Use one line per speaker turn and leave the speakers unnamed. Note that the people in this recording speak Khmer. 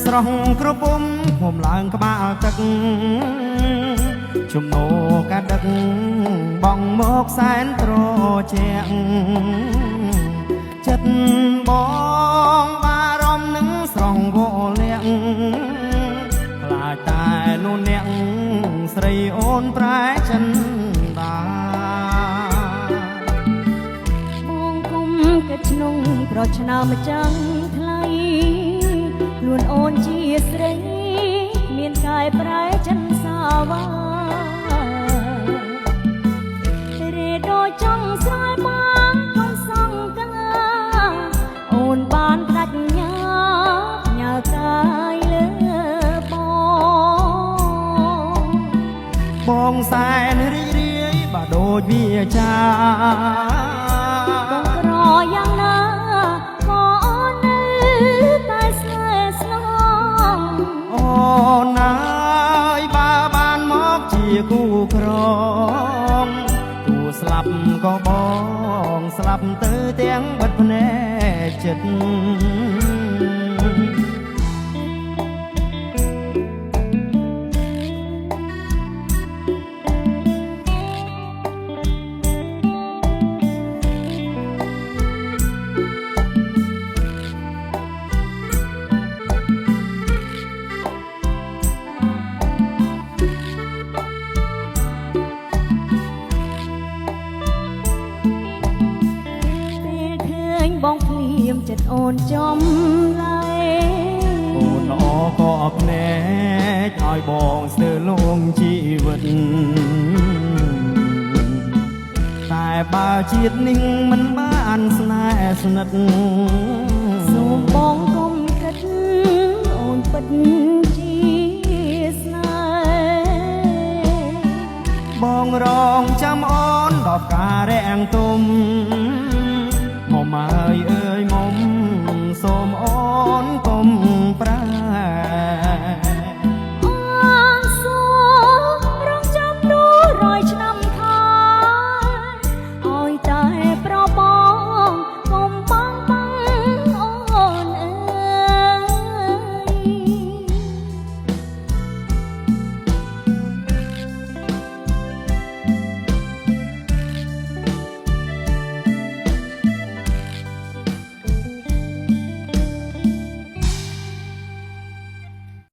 ស្រស់ក្រពុំឃុំឡើងក្បាលទឹកជំនោកាដឹកបងមកសែនត្រជាក់ចិត្តបងបារម្ភនឹងស្រស់វលាក់ខ្លាចតែនោះអ្នកស្រីអូនប្រែចិនដា
បងគុំគិតក្នុងប្រឆ្នោមចឹងថ្លៃខ្លួនអូនជាស្រីមានកាយប្រែចិនសាវារេដូចចង់ស្រាលបងកុំសង្កាអូនបានប្រាជ្ញាញើកាយលើ
បងសែនរីករាយបើដូចវាចា
បងក្រយ៉ាងណាក៏អូននៅតែស្នេហ៍ស្នង
អូនអើយបើបានមកជាគូក្រងគូស្លាប់ក៏បងស្លាប់ទៅទាំងបិទភ្នែកចិត្ត
បងភ្លៀមចិត្តអូនចំឡៃ
អូនល្អក៏ភ្នែកឲ្យបងស្ទើរលងជីវិតតែបើជាតិនេះមិនបានស្នេហ៍ស្និទ្ធ
សូមបងកុំគិតអូនពិតជាស្នេហ៍
បងរងចាំអូនដល់ការរាំងទុំ